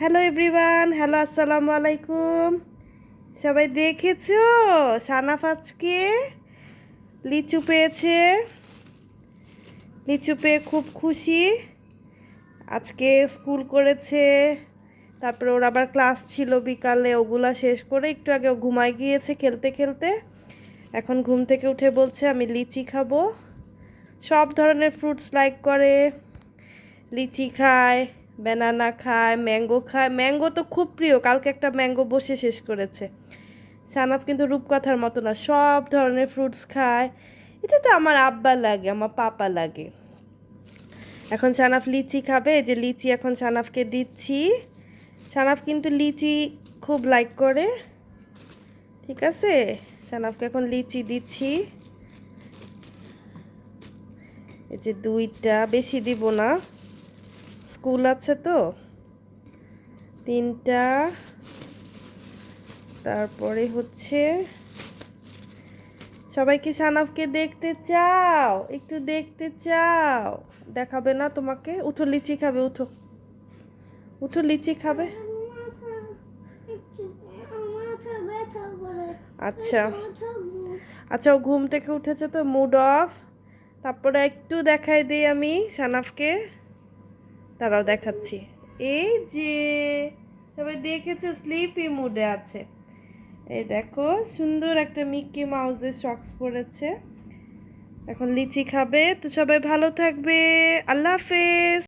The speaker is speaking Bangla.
হ্যালো এভরিওয়ান, হ্যালো আসসালামু আলাইকুম। সবাই দেখেছো সানাফ আজকে লিচু পেয়েছে। লিচু পেয়ে খুব খুশি। আজকে স্কুল করেছে, তারপরে ওর আবার ক্লাস ছিল বিকালে, ওগুলা শেষ করে একটু আগে ও ঘুমায় গিয়েছে খেলতে খেলতে। এখন ঘুম থেকে উঠে বলছে আমি লিচি খাবো। সব ধরনের ফ্রুটস লাইক করে, লিচি খায়, ব্যানানা খায়, ম্যাঙ্গো খায়। ম্যাঙ্গো তো খুব প্রিয়, কালকে একটা ম্যাঙ্গো বসে শেষ করেছে। সানাফ কিন্তু রূপকথার মতো না, সব ধরনের ফ্রুটস খায়। এটা তো আমার আব্বা লাগে, আমার পাপা লাগে। এখন সানাফ লিচি খাবে, এই যে লিচি এখন সানাফকে দিচ্ছি। সানাফ কিন্তু লিচি খুব লাইক করে, ঠিক আছে। সানাফকে এখন লিচি দিচ্ছি, এই যে দুইটা, বেশি দিব না, স্কুল আছে তো। তিনটা, তারপরে হচ্ছে সবাই কি সানাফকে দেখতে চাও? একটু দেখতে চাও? দেখাবে না তোমাকে? উঠো, লিচি খাবে, উঠো উঠো, লিচি খাবে। আচ্ছা আচ্ছা, ও ঘুম থেকে উঠেছে তো মুড অফ। তারপরে একটু দেখাই দিই আমি সানাফকে, তারাও দেখাচ্ছি। এই যে সবাই দেখেছো, স্লিপি মুডে আছে। এই দেখো সুন্দর একটা মিকি মাউসের সক্স পরেছে। এখন লিচি খাবে। তো সবাই ভালো থাকবে, আল্লাহ হাফেজ।